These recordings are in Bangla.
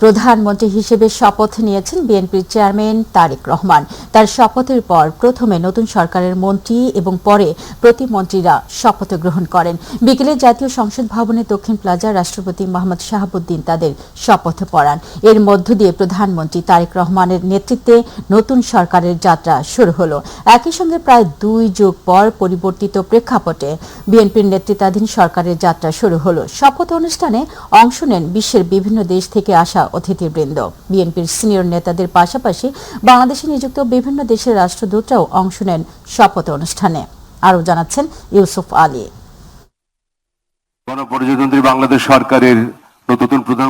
প্রধানমন্ত্রী হিসেবে শপথ নিয়েছেন বিএনপির চেয়ারম্যান তারেক রহমান। তার শপথের পর প্রথমে নতুন সরকারের মন্ত্রী এবং পরে প্রতিমন্ত্রীরা শপথ গ্রহণ করেন। বিকেলে জাতীয় সংসদ ভবনের দক্ষিণ প্লাজায় রাষ্ট্রপতি মোহাম্মদ শাহাবুদ্দিন তাদের শপথ পড়ান। এর মধ্য দিয়ে প্রধানমন্ত্রী তারেক রহমানের নেতৃত্বে নতুন সরকারের যাত্রা শুরু হলো। একই সঙ্গে প্রায় 2 যুগ পর পরিবর্তিত প্রেক্ষাপটে বিএনপির নেতৃত্বাধীন সরকারের যাত্রা শুরু হলো। শপথ অনুষ্ঠানে অংশ নেন বিশ্বের বিভিন্ন দেশ থেকে আসা অতিথিবৃন্দ। বিএনপির সিনিয়র নেতাদের পাশাপাশি বাংলাদেশে নিযুক্ত বিভিন্ন দেশের রাষ্ট্রদূতরাও অংশ নেন শপথ অনুষ্ঠানে। আরও জানাচ্ছেন ইউসুফ আলী। গণপ্রজাতন্ত্রী বাংলাদেশ সরকারের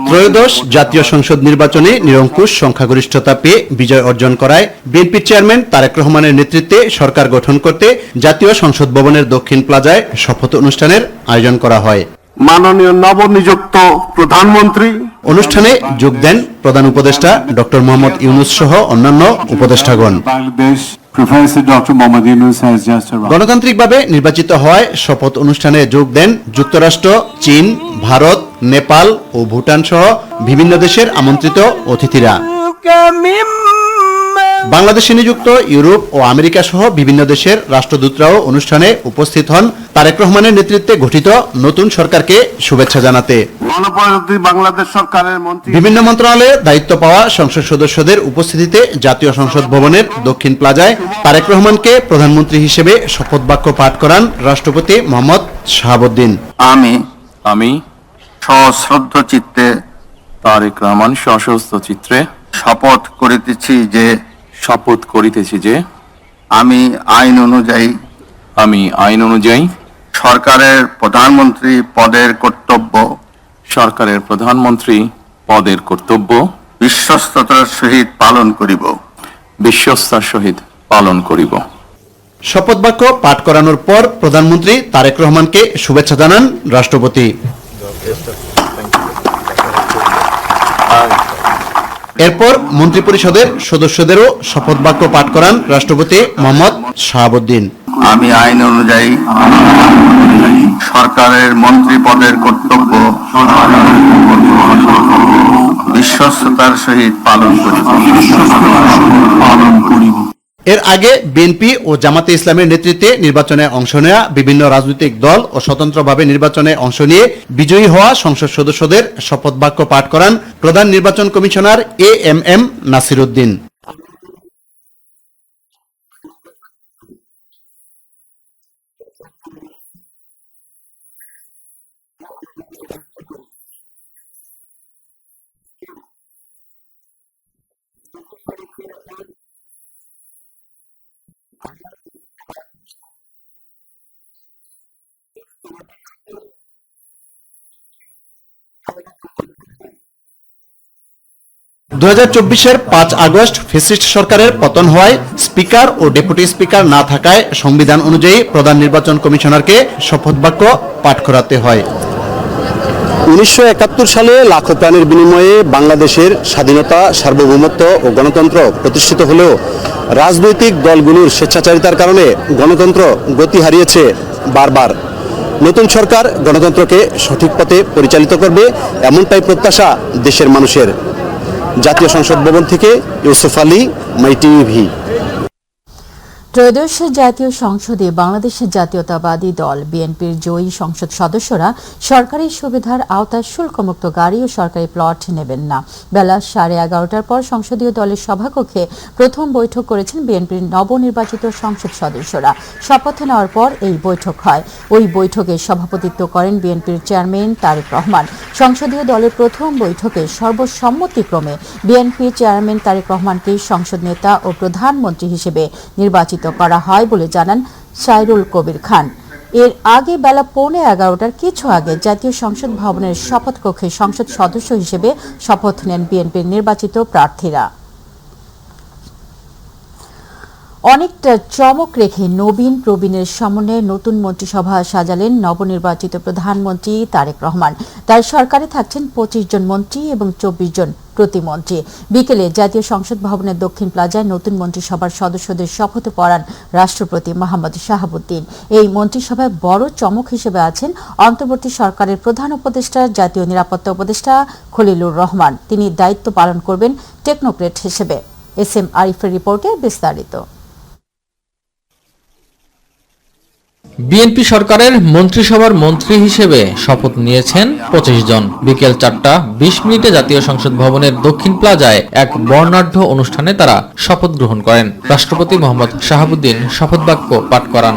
ত্রয়োদশ জাতীয় সংসদ নির্বাচনে নিরঙ্কুশ সংখ্যাগরিষ্ঠতা পেয়ে বিজয় অর্জন করায় বিএনপি চেয়ারম্যান তারেক রহমানের নেতৃত্বে সরকার গঠন করতে জাতীয় সংসদ ভবনের দক্ষিণ প্লাজায় শপথ অনুষ্ঠানের আয়োজন করা হয়। মাননীয় নবনিযুক্ত প্রধানমন্ত্রী অনুষ্ঠানে যোগ দেন প্রধান উপদেষ্টা ডক্টর মোহাম্মদ ইউনূস সহ অন্যান্য উপদেষ্টাগণ। গণতান্ত্রিকভাবে নির্বাচিত হওয়ায় শপথ অনুষ্ঠানে যোগ দেন যুক্তরাষ্ট্র, চীন, ভারত, নেপাল ও ভুটান সহ বিভিন্ন দেশের আমন্ত্রিত অতিথিরা। বাংলাদেশে নিযুক্ত ইউরোপ ও আমেরিকা সহ বিভিন্ন দেশের রাষ্ট্রদূতরাও অনুষ্ঠানে উপস্থিত হন তারেক রহমানের নেতৃত্বে গঠিত নতুন সরকারকে শুভেচ্ছা জানাতে। বাংলাদেশ সরকারের বিভিন্ন মন্ত্রণালয়ে দায়িত্ব পাওয়া সংসদ সদস্যদের উপস্থিতিতে জাতীয় সংসদ ভবনের দক্ষিণ প্লাজায় তারেক রহমানকে প্রধানমন্ত্রী হিসেবে শপথ বাক্য পাঠ করান রাষ্ট্রপতি মোহাম্মদ শাহাবুদ্দিন। আমি সশ্রদ্ধ চিত্তে তারেক রহমান সশস্ত্র চিত্রে শপথ করিতেছি যে আমি আইন অনুযায়ী সরকারের প্রধানমন্ত্রী পদের কর্তব্য বিশ্বস্ততার সহিত পালন করিব। শপথ বাক্য পাঠ করানোর পর প্রধানমন্ত্রী তারেক রহমানকে শুভেচ্ছা জানান রাষ্ট্রপতি। এরপর মন্ত্রিপরিষদের সদস্যদেরও শপথ বাক্য পাঠ করান রাষ্ট্রপতি মোহাম্মদ শাহাবুদ্দিন। আমি আইন অনুযায়ী সরকারের মন্ত্রী পদের কর্তব্য বিশ্বস্ততার সহিত পালন করিব। এর আগে বিএনপি ও জামাতে ইসলামের নেতৃত্বে নির্বাচনে অংশ নেওয়া বিভিন্ন রাজনৈতিক দল ও স্বতন্ত্রভাবে নির্বাচনে অংশ নিয়ে বিজয়ী হওয়া সংসদ সদস্যদের শপথ বাক্য পাঠ করান প্রধান নির্বাচন কমিশনার এএমএম নাসির উদ্দিন। দু 5 আগস্ট ফ্যাসিস্ট সরকারের পতন হওয়ায় স্পিকার ও ডেপুটি স্পিকার না থাকায় সংবিধান অনুযায়ী প্রধান নির্বাচন কমিশনারকে শপথ বাক্য পাঠ করাতে হয়। 1971 সালে লাখো প্রাণের বিনিময়ে বাংলাদেশের স্বাধীনতা, সার্বভৌমত্ব ও গণতন্ত্র প্রতিষ্ঠিত হলেও রাজনৈতিক দলগুলোর স্বেচ্ছাচারিতার কারণে গণতন্ত্র গতি হারিয়েছে বারবার। নতুন সরকার গণতন্ত্রকে সঠিক পথে পরিচালিত করবে এমনটাই প্রত্যাশা দেশের মানুষের। জাতীয় সংসদ ভবন থেকে ইউসুফ আলী, মাই টিভি। ত্রয়োদশ জাতীয় সংসদে বাংলাদেশের জাতীয়তাবাদী দল বিএনপির জয়ী সংসদ সদস্যরা সরকারি সুবিধার আওতায় শুল্কমুক্ত গাড়ি ও সরকারি প্লট নেবেন না। বেলা 11:30টার পর সংসদীয় দলের সভাকক্ষে প্রথম বৈঠক করেছেন বিএনপির নবনির্বাচিত সংসদ সদস্যরা। শপথ নেওয়ার পর এই বৈঠক হয়। ওই বৈঠকে সভাপতিত্ব করেন বিএনপির চেয়ারম্যান তারেক রহমান। সংসদীয় দলের প্রথম বৈঠকে সর্বসম্মতিক্রমে বিএনপি চেয়ারম্যান তারেক রহমানকে সংসদ নেতা ও প্রধানমন্ত্রী হিসেবে নির্বাচিত করা হয় বলে জানান সাইরুল কবির খান। এর আগে বেলা 11:15টার কিছু আগে জাতীয় সংসদ ভবনের শপথ কক্ষে সংসদ সদস্য হিসেবে শপথ নেন বিএনপির নির্বাচিত প্রার্থীরা। অনেকটা চমক রেখে নবীন প্রবীণের সমন্বয়ে নতুন মন্ত্রিসভা সাজালেন নবনির্বাচিত প্রধানমন্ত্রী তারেক রহমান। তার সরকারে থাকছেন 25 জন মন্ত্রী এবং 24 জন প্রতিমন্ত্রী। বিকেলে জাতীয় সংসদ ভবনের দক্ষিণ প্লাজায় নতুন মন্ত্রিসভার সদস্যদের শপথ পড়ান রাষ্ট্রপতি মোহাম্মদ শাহাবুদ্দিন। এই মন্ত্রিসভায় বড় চমক হিসেবে আছেন অন্তর্বর্তী সরকারের প্রধান উপদেষ্টা জাতীয় নিরাপত্তা উপদেষ্টা খলিলুর রহমান। তিনি দায়িত্ব পালন করবেন টেকনোক্রেট হিসেবে। SM আরিফের রিপোর্টে বিস্তারিত। বিএনপি সরকারের মন্ত্রিসভার মন্ত্রী হিসেবে শপথ নিয়েছেন 25 জন। বিকেল 4:20 জাতীয় সংসদ ভবনের দক্ষিণ প্লাজায় এক বর্ণাঢ্য অনুষ্ঠানে তারা শপথ গ্রহণ করেন। রাষ্ট্রপতি মোহাম্মদ শাহাবুদ্দিন শপথ বাক্য পাঠ করান।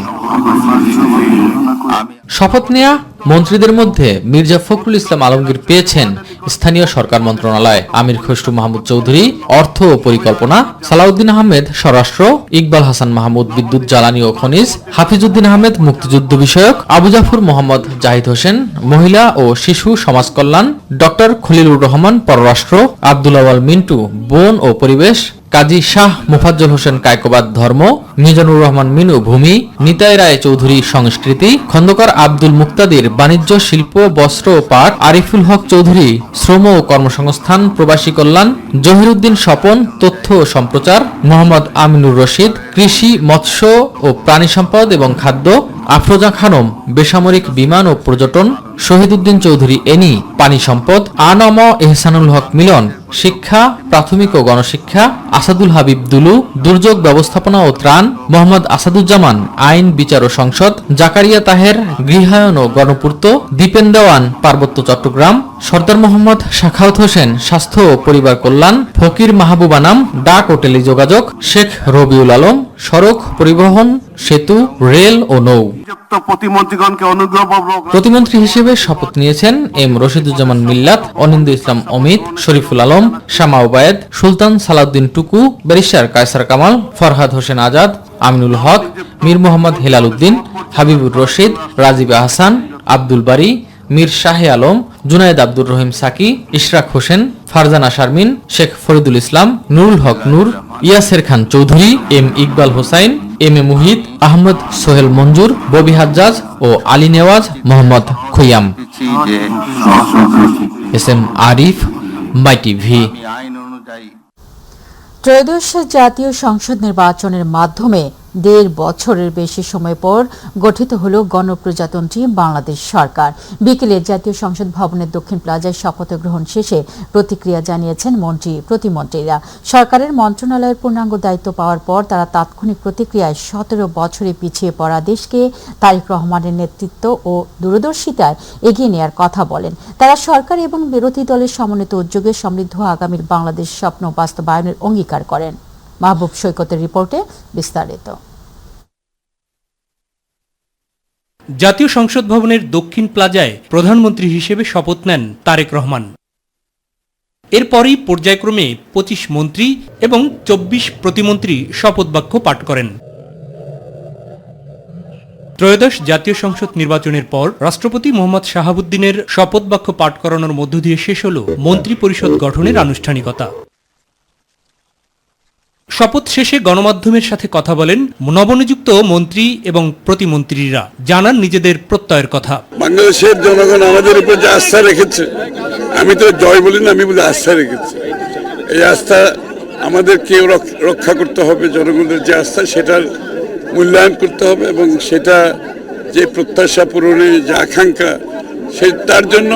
শপথ নেয়া মন্ত্রীদের মধ্যে মির্জা ফখরুল ইসলাম আলমগীর পেয়েছেন স্থানীয় সরকার মন্ত্রণালয়, আমির খসরু মাহমুদ চৌধুরী অর্থ ও পরিকল্পনা, সালাউদ্দিন আহমেদ স্বরাষ্ট্র, ইকবাল হাসান মাহমুদ বিদ্যুৎ জ্বালানি ও খনিজ, হাফিজউদ্দিন আহমেদ মুক্তিযুদ্ধ বিষয়ক, আবু জাফর মোহাম্মদ জাহিদ হোসেন মহিলা ও শিশু সমাজ কল্যাণ, ডক্টর খলিলুর রহমান পররাষ্ট্র, আব্দুল আওয়াল মিন্টু বন ও পরিবেশ, কাজী শাহ মোফাজ্জল হোসেন কায়কোবাদ ধর্ম, মিজানুর রহমান মিনু ভূমি, নিতাই রায় চৌধুরী সংস্কৃতি, খন্দকার আব্দুল মুক্তাদির বাণিজ্য শিল্প বস্ত্র ও পাট, আরিফুল হক চৌধুরী শ্রম ও কর্মসংস্থান প্রবাসী কল্যাণ, জহিরুদ্দিন স্বপন তথ্য ও সম্প্রচার, মোহাম্মদ আমিনুর রশিদ কৃষি মৎস্য ও প্রাণী সম্পদ এবং খাদ্য, আফরোজা খানম বেসামরিক বিমান ও পর্যটন, শহীদউদ্দিন চৌধুরী এনি পানি সম্পদ, আনম এহসানুল হক মিলন শিক্ষা প্রাথমিক ও গণশিক্ষা, আসাদুল হাবিব দুলু দুর্যোগ ব্যবস্থাপনা ও ত্রাণ, মোহাম্মদ আসাদুজ্জামান আইন বিচার ও সংসদ, জাকারিয়া তাহের গৃহায়ন ও গণপূর্ত, দীপেন দেওয়ান পার্বত্য চট্টগ্রাম, সর্দার মোহাম্মদ শাখাওয়াত হোসেন স্বাস্থ্য ও পরিবার কল্যাণ, ফকির মাহবুব আনাম ডাক ও টেলিযোগাযোগ, শেখ রবিউল আলম সড়ক পরিবহন সেতু রেল ও নৌ। প্রতিমন্ত্রীগণকে অনুগ্রহপূর্বক প্রতিমন্ত্রী হিসেবে শপথ নিয়েছেন এম রশিদুজ্জামান মিল্লাত, অনিন্দ্য ইসলাম অমিত, শরীফুল আলম, শামা ওবায়েদ, সুলতান সালাউদ্দিন টুকু, barrister Kaiser Kamal, Farhad Hossain Azad, Aminul Haque, Mir Mohammad Helal Uddin, Habibur Rashid, Rajib Ahsan, Abdul Bari, Mir Shahe Alam, Junaid Abdur Rahim Psaki, Ishraq Hossain, Farzana Sharmin, Sheikh Faridul Islam, Nurul Haque Noor, Yasser Khan Chowdhury, M Iqbal Hossain, M A Muhith, Ahmad Sohel Manjur, Bobby Hajjaj O Ali Newaz Mohammad খুইয়াম। SM Arif, my TV. ত্রয়োদশ জাতীয় সংসদ নির্বাচনের মাধ্যমে 1.5 বছরের বেশি সময় পর গঠিত হল গণপ্রজাতন্ত্রী বাংলাদেশ সরকার। বিকেলে জাতীয় সংসদ ভবনের দক্ষিণ প্লাজায় শপথ গ্রহণ শেষে প্রতিক্রিয়া জানিয়েছেন মন্ত্রী প্রতিমন্ত্রীরা। সরকারের মন্ত্রণালয়ের পূর্ণাঙ্গ দায়িত্ব পাওয়ার পর তারা তাৎক্ষণিক প্রতিক্রিয়ায় 17 বছরে পিছিয়ে পড়া দেশকে তারেক রহমানের নেতৃত্ব ও দূরদর্শিতায় এগিয়ে নেওয়ার কথা বলেন। তারা সরকার এবং বিরোধী দলের সমন্বিত উদ্যোগে সমৃদ্ধ আগামীর বাংলাদেশ স্বপ্ন বাস্তবায়নের অঙ্গীকার করেন। মাহবুব সৈকতের রিপোর্টে বিস্তারিত। জাতীয় সংসদ ভবনের দক্ষিণ প্লাজায় প্রধানমন্ত্রী হিসেবে শপথ নেন তারেক রহমান। এরপরই পর্যায়ক্রমে 25 মন্ত্রী এবং 24 প্রতিমন্ত্রী শপথ বাক্য পাঠ করেন। ত্রয়োদশ জাতীয় সংসদ নির্বাচনের পর রাষ্ট্রপতি মোহাম্মদ শাহাবুদ্দিনের শপথ বাক্য পাঠ করানোর মধ্য দিয়ে শেষ হল মন্ত্রী পরিষদ গঠনের আনুষ্ঠানিকতা। শপথ শেষে গণমাধ্যমের সাথে কথা বলেন নবনিযুক্ত মন্ত্রী এবং প্রতিমন্ত্রীরা, জানান নিজেদের প্রত্যয়ের কথা। বাংলাদেশের জনগণ আমাদের উপর যে আস্থা রেখেছে, আমি তো জয় বলি না, আমি বলি আস্থা রেখেছে। এই আস্থা আমাদেরকে রক্ষা করতে হবে। জনগণের যে আস্থা সেটার মূল্যায়ন করতে হবে এবং সেটা যে প্রত্যাশা পূরণে যে আকাঙ্ক্ষা তার জন্য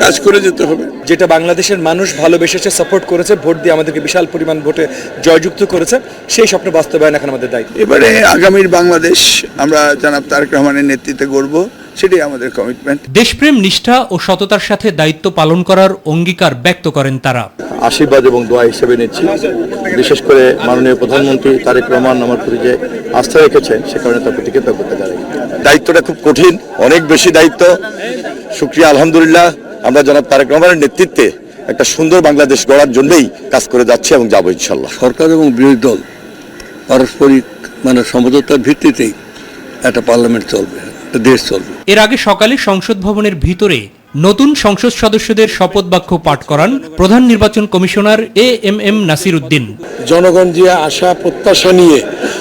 কাজ করে যেতে হবে। যেটা বাংলাদেশের মানুষ ভালোবেসেছে, সাপোর্ট করেছে, ভোট দিয়ে আমাদেরকে বিশাল পরিমাণ ভোটে জয়যুক্ত করেছে, সেই স্বপ্ন বাস্তবায়ন এখন আমাদের দায়িত্ব। এবারে আগামীর বাংলাদেশ আমরা জনাব তারেক রহমানের নেতৃত্বে গড়ব, সেটাই আমাদের কমিটমেন্ট। দেশপ্রেম, নিষ্ঠা ও সততার সাথে দায়িত্ব পালন করার অঙ্গীকার ব্যক্ত করেন তারা। আশীর্বাদ এবং দোয়া হিসেবে নিচ্ছি, বিশেষ করে মাননীয় প্রধানমন্ত্রী তারেক রহমান আমার প্রতি যে আস্থা রেখেছেন সে কারণে তার প্রতি কৃতজ্ঞতা জানাই। দায়িত্বটা খুব কঠিন, অনেক বেশি দায়িত্ব। শুকরিয়া, আলহামদুলিল্লাহ আমরা জনাব তারেক রহমানের নেতৃত্বে একটা সুন্দর বাংলাদেশ গড়ার জন্যই কাজ করে যাচ্ছি এবং যাবো ইনশাল্লাহ। সরকার এবং বিরোধী দল পারস্পরিক সমঝোতার ভিত্তিতেই একটা পার্লামেন্ট চলবে, একটা দেশ চলবে। এর আগে সকালে সংসদ ভবনের ভিতরে নতুন সংসদ সদস্যদের শপথ বাক্য পাঠ করান প্রধান নির্বাচন কমিশনার এএমএম নাসির উদ্দিন। জনগণ যে আশা প্রত্যাশা নিয়ে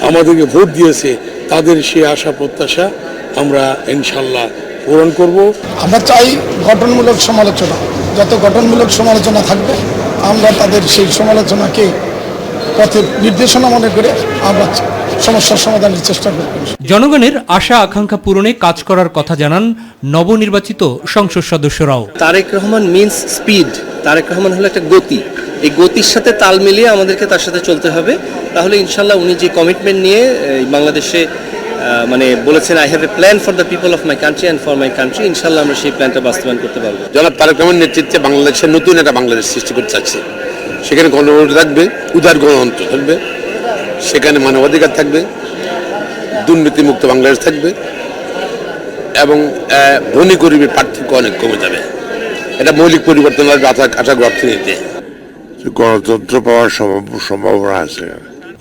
আমাদেরকে ভোট দিয়েছে তাদের সেই আশা প্রত্যাশা আমরা ইনশাল্লাহ পূরণ করব। আমরা চাই গঠনমূলক সমালোচনা, যত গঠনমূলক সমালোচনা থাকবে আমরা তাদের সেই সমালোচনাকে পথের নির্দেশনা মনে করে আমরা সমস্যার সমাধানের চেষ্টা করব। জনগণের আশা আকাঙ্ক্ষা পূরণে কাজ করার কথা জানান নবনির্বাচিত সংসদ সদস্যরাও। তারেক রহমান মিন্স স্পিড, তারেক রহমান হলো একটা গতি, এই গতির সাথে তাল মিলিয়ে আমাদেরকে তার সাথে চলতে হবে। তাহলে ইনশাল্লাহ উনি যে কমিটমেন্ট নিয়ে বাংলাদেশে মানে বলেছেন I have a plan for the people of my country and for my country, ইনশাল্লাহ আমরা সেই প্ল্যানটা বাস্তবায়ন করতে পারবো। জনাব তারেক রহমানের নেতৃত্বে বাংলাদেশের নতুন একটা বাংলাদেশ সৃষ্টি করতে চাচ্ছে। সেখানে গণতন্ত্র থাকবে, উদার গণতন্ত্র থাকবে, সেখানে মানবাধিকার থাকবে, দুর্নীতিমুক্ত বাংলাদেশ থাকবে এবং ধনী গরিবের পার্থক্য অনেক কমে যাবে। এটা মৌলিক পরিবর্তন আসবে আশা অর্থনীতিতে। গণতন্ত্র পাওয়ার সম্ভাবনা আছে।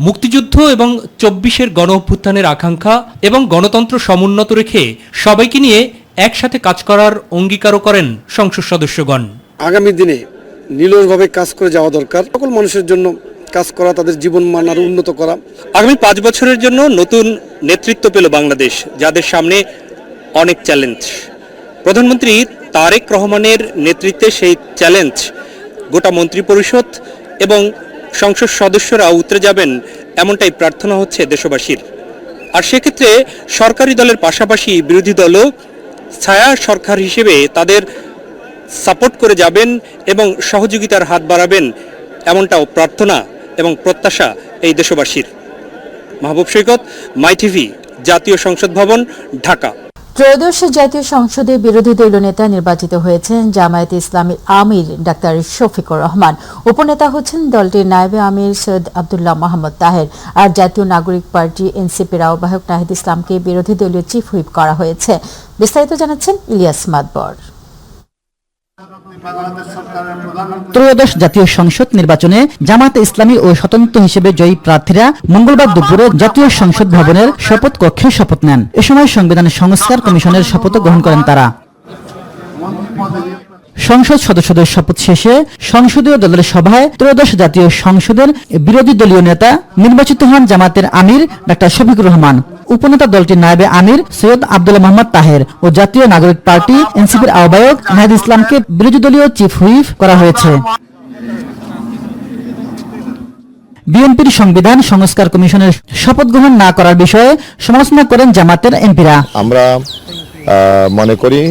মুক্তিযুদ্ধ এবং 24-এর গণ অভ্যুত্থানের আকাঙ্ক্ষা এবং গণতন্ত্র সমুন্নত রেখে সবাইকে নিয়ে একসাথে কাজ করার অঙ্গীকারও করেন সংসদ সদস্যগণ। আগামী দিনে নিরলসভাবে কাজ করে যাওয়া দরকার, সকল মানুষের জন্য কাজ করা, তাদের জীবন মান আরো উন্নত করা। আগামী 5 বছরের জন্য নতুন নেতৃত্ব পেল বাংলাদেশ, যাদের সামনে অনেক চ্যালেঞ্জ। প্রধানমন্ত্রী তারেক রহমানের নেতৃত্বে সেই চ্যালেঞ্জ গোটা মন্ত্রিপরিষদ এবং সংসদ সদস্যরা উতরে যাবেন, এমনটাই প্রার্থনা হচ্ছে দেশবাসীর। আর সেক্ষেত্রে সরকারি দলের পাশাপাশি বিরোধী দলও ছায়া সরকার হিসেবে তাদের সাপোর্ট করে যাবেন এবং সহযোগিতার হাত বাড়াবেন, এমনটাও প্রার্থনা এবং প্রত্যাশা এই দেশবাসীর। মাহবুব সৈকত, মাই টিভি, জাতীয় সংসদ ভবন, ঢাকা। ত্রয়োদশ জাতীয় সংসদে বিরোধী দলীয় নেতা নির্বাচিত হয়েছেন জামায়াতে ইসলামীর আমির ডাক্তার শফিকুর রহমান। উপনেতা হচ্ছেন দলটির নায়েবে আমির সৈয়দ আব্দুল্লাহ মোহাম্মদ তাহের। আর জাতীয় নাগরিক পার্টি এনসিপির আহ্বায়ক নাহিদ ইসলামকে বিরোধী দলীয় চিফ হুইপ করা হয়েছে। বিস্তারিত জানাচ্ছেন ইলিয়াস মাদবর। ত্রয়োদশ জাতীয় সংসদ নির্বাচনে জামায়াতে ইসলামী ও স্বতন্ত্র হিসেবে জয়ী প্রার্থীরা মঙ্গলবার দুপুরে জাতীয় সংসদ ভবনের শপথ কক্ষে শপথ নেন। এ সময় সংবিধান সংস্কার কমিশনের শপথ গ্রহণ করেন তারা। সংসদ সদস্যদের শপথ শেষে সংসদীয় দলের সভায় ত্রয়োদশ জাতীয় সংসদের বিরোধী দলীয় নেতা নির্বাচিত হন জামায়াতের আমির ডাক্তার শফিকুর রহমান। উপনেতা দলটির নায়েবে আমির সৈয়দ আব্দুল্লাহ মোহাম্মদ তাহের ও জাতীয় নাগরিক পার্টি এনসিপির আহ্বায়ক নাহিদ ইসলামকে বিরোধী দলীয় চিফ হুইপ করা হয়েছে। বিএনপির সংবিধান সংস্কার কমিশনের শপথ গ্রহণ না করার বিষয়ে সমালোচনা করেন জামায়াতের এমপিরা। আমরা মনে করি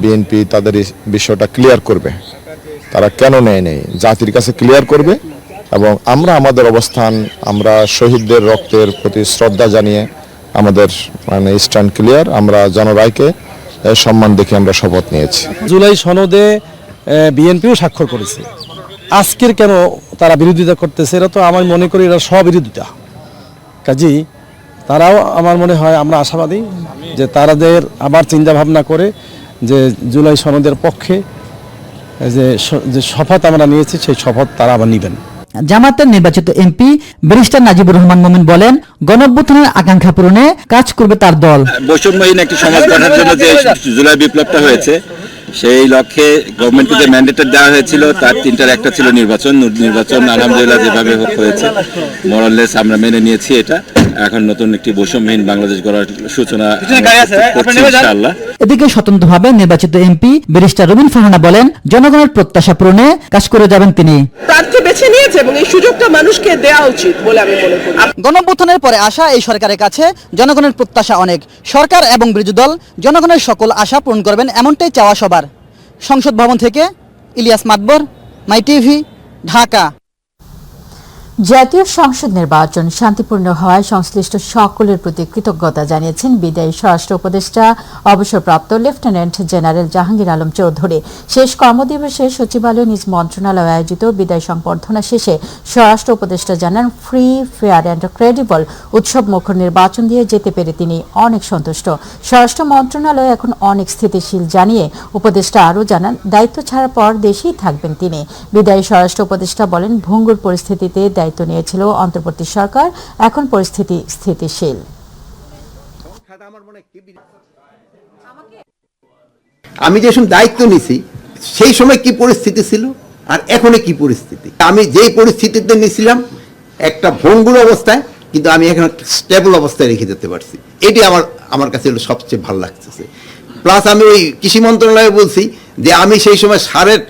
বিএনপি তাদের বিষয়টা ক্লিয়ার করবে, তারা কেন নেই জাতির কাছে ক্লিয়ার করবে এবং আমরা আমাদের অবস্থান, আমরা শহীদদের রক্তের প্রতি শ্রদ্ধা জানিয়ে আমাদের স্ট্যান্ড ক্লিয়ার। আমরা জনরায়কে সম্মান দেখে আমরা শপথ নিয়েছি। জুলাই সনদে বিএনপিও স্বাক্ষর করেছে, আজকের কেন তারা বিরোধিতা করতেছে? এরা তো আমার মনে করি এরা স্ববিরোধিতা। কাজেই তারাও আমার মনে হয়, আমরা আশাবাদী যে তাদের আবার চিন্তা ভাবনা করে যে জুলাই সনদের পক্ষে যে শপথ আমরা নিয়েছি সেই শপথ তারা আবার নেবেন। জামায়াতের নির্বাচিত এমপি ব্যারিস্টার নাজিবুর রহমান মোমিন বলেন, গণঅভ্যুত্থানের আকাঙ্ক্ষা পূরণে কাজ করবে তার দল। বৈষম্যহীন একটি সমাজ গঠনের জন্য যে জুলাই বিপ্লবটা হয়েছে, সেই লক্ষ্যে গভর্নমেন্টকে যে ম্যান্ডেট দেওয়া হয়েছিল তার তিনটার একটা ছিল নির্বাচন। আলহামদুলিল্লাহ যেভাবে হয়েছে মোরাললেস আমরা মেনে নিয়েছি। এটা এখন নতুন একটি বৈষম্যহীন বাংলাদেশ গড়ার সূচনা করছি ইনশাআল্লাহ। এদিকে স্বতন্ত্রভাবে নির্বাচিত এমপি ব্যারিস্টার রবিন ফারহানা বলেন, জনগণের প্রত্যাশা পূরণে কাজ করে যাবেন তিনি। প্রার্থী বেছে নিয়েছে এবং এই সুযোগটা মানুষকে দেওয়া উচিত বলে আমি মনে করি। গণঅভ্যুত্থানের পরে আসা এই সরকারের কাছে জনগণের প্রত্যাশা অনেক। সরকার এবং বিরোধী দল জনগণের সকল আশা পূরণ করবেন, এমনটাই চাওয়া সবার। সংসদ ভবন থেকে ইলিয়াস মাদবর, মাই টিভি, ঢাকা। জাতীয় সংসদ নির্বাচন শান্তিপূর্ণ হওয়ায় সংশ্লিষ্ট সকলের প্রতি কৃতজ্ঞতা জানিয়েছেন বিদায়ী স্বরাষ্ট্র উপদেষ্টা অবসরপ্রাপ্ত লেফটেন্যান্ট জেনারেল জাহাঙ্গীর আলম চৌধুরী। শেষ কর্মদিবসে সচিবালয় নিজ মন্ত্রণালয়ে আয়োজিত বিদায় সংবর্ধনা শেষে স্বরাষ্ট্র উপদেষ্টা জানান, ফ্রি, ফেয়ার অ্যান্ড ক্রেডিবল উৎসব মুখর নির্বাচন দিয়ে যেতে পেরে তিনি অনেক সন্তুষ্ট। স্বরাষ্ট্র মন্ত্রণালয় এখন অনেক স্থিতিশীল জানিয়ে উপদেষ্টা আরও জানান, দায়িত্ব ছাড়ার পর দেশেই থাকবেন তিনি। বিদায়ী স্বরাষ্ট্র উপদেষ্টা বলেন, ভঙ্গুর পরিস্থিতিতে দায়িত্ব নিয়েছিল অন্তর্বর্তী সরকার, এখন পরিস্থিতি স্থিতিশীল। আমি যে সময় দায়িত্ব নিছি সেই সময় কি পরিস্থিতি ছিল আর এখন কি পরিস্থিতি, আমি যেই পরিস্থিতিতে নিয়েছিলাম একটা ভঙ্গুর অবস্থায়, কিন্তু আমি এখন একটা স্টেবল অবস্থায় রেখে যেতে পারছি, এটি আমার কাছে সবচেয়ে ভালো লাগতেছে। প্লাস আমি ওই কৃষি মন্ত্রণালয়ে বলছি যে আমি সেই সময় সারের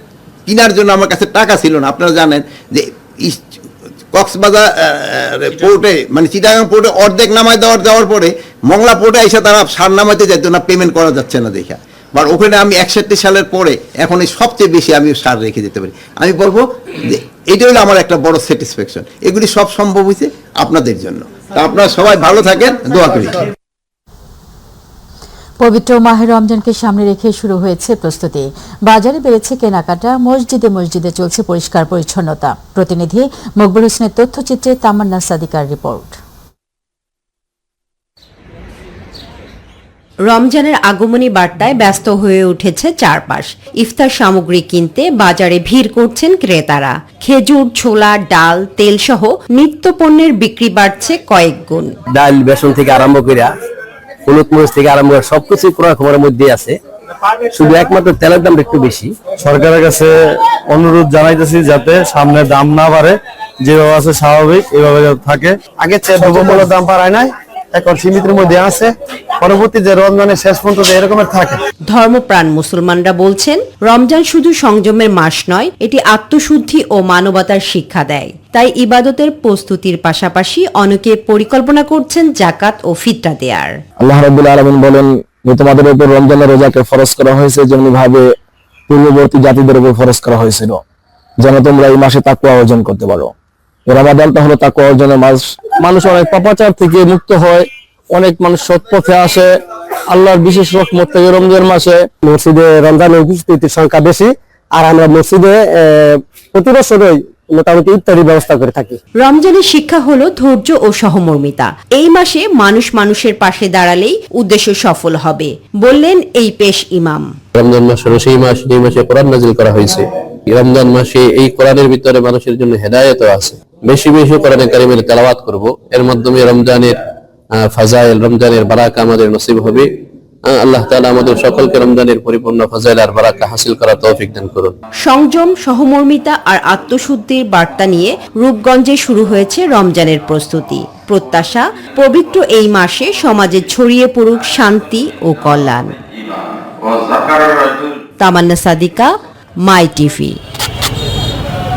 কেনার জন্য আমার কাছে টাকা ছিল না। আপনারা জানেন যে কক্সবাজার পোর্টে মানে চিটাগাং পোর্টে অর্ধেক নামায় যাওয়ার পরে মংলা পোর্টে এসে তারা সার নামাইতে যাইতো না, পেমেন্ট করা যাচ্ছে না দেখা। বাট ওখানে আমি 61 সালের পরে এখন সবচেয়ে বেশি আমি সার রেখে যেতে পারি। আমি বলবো যে এটা হলো আমার একটা বড় স্যাটিসফ্যাকশন। এগুলি সব সম্ভব হয়েছে আপনাদের জন্য। তা আপনারা সবাই ভালো থাকেন, দোয়া করি। পবিত্র মাহে রমজানকে সামনে রেখে শুরু হয়েছে প্রস্তুতি। বাজারে বেড়েছে কেনাকাটা, মসজিদে মসজিদে চলছে পরিষ্কার পরিচ্ছন্নতা। প্রতিনিধি মকবুল হোসেনের তথ্যচিত্রে তামান্না সাদিকার রিপোর্ট। রমজানের আগমনী বার্তায় ব্যস্ত হয়ে উঠেছে চারপাশ। ইফতার সামগ্রী কিনতে বাজারে ভিড় করছেন ক্রেতারা। খেজুর, ছোলা, ডাল, তেল সহ নিত্য পণ্যের বিক্রি বাড়ছে কয়েক গুণ। ডাল, বেসন থেকে আরম্ভ করে হলুদ মরিচ থেকে আরম্ভ করে সবকিছু ক্রয় ক্ষমতার মধ্যে আছে, শুধু একমাত্র তেলের দাম একটু বেশি। সরকারের কাছে অনুরোধ জানাইতেছি যাতে সামনে দাম না বাড়ে, যেভাবে আছে স্বাভাবিক এভাবে থাকে। আগে দ্রব্যমূল্যের দাম বাড়ায় নাই, এখন সীমিতের মধ্যে আছে, পরবর্তী যে রমজানের শেষ পর্যন্ত এরকমের থাকে। ধর্মপ্রাণ মুসলমানরা বলছেন, রমজান শুধু সংযমের মাস নয়, এটি আত্মশুদ্ধি ও মানবতার শিক্ষা দেয়। তাই ইবাদতের প্রস্তুতির পাশাপাশি অনেকে পরিকল্পনা করছেন জাকাত ও ফিতরা দেয়ার। আল্লাহ রাব্বুল আলামিন বলেন যে তোমাদের উপর রমজানের রোজাকে ফরজ করা হয়েছে যেমনি ভাবে পূর্ববর্তী জাতিদের উপর ফরজ করা হয়েছিল, যেন তোমরা এই মাসে তাকওয়া অর্জন করতে পারো। রমাদানটা হলো তাকওয়া অর্জনের মাস। মানুষ অনেক পাপাচার থেকে মুক্ত হয়, অনেক মানুষ সৎ পথে আসে। আল্লাহর বিশেষ রহমত থেকে রমজান মাসে মসজিদে রমজানের উপস্থিতির সংখ্যা বেশি, আর আমরা মসজিদে প্রতি বছরই মোটামুটি ইফতারি ব্যবস্থা করে থাকি। রমজানের শিক্ষা হলো ধৈর্য ও সহমর্মিতা। এই মাসে মানুষ মানুষের পাশে দাঁড়ালেই উদ্দেশ্য সফল হবে, বললেন এই পেশ ইমাম। রমজান মাস হলো সেই মাস, এই মাসে কোরআন নাযিল করা হয়েছে। রমজান মাসে এই কোরআনের ভিতরে মানুষের জন্য হেদায়েত আছে। বেশি বেশি কোরআনে কারিমের তেলাওয়াত করব, এর মাধ্যমে রমজানের ফাজাইল, রমজানের বারাকা আমাদের নসিব হবে। আল্লাহ তাআলা আমাদের সকলকে রমজানের পরিপূর্ণ ফাজাইল আর বারাকা হাসিল করার তৌফিক দান করুন। সংযম, সহমর্মিতা আর আত্মশুদ্ধির বার্তা নিয়ে রূপগঞ্জে শুরু হয়েছে রমজানের প্রস্তুতি। প্রত্যাশা, পবিত্র এই মাসে সমাজে ছড়িয়ে পড়ুক শান্তি ও কল্যাণ। তামান্না সাদিকা, মাই টিভি।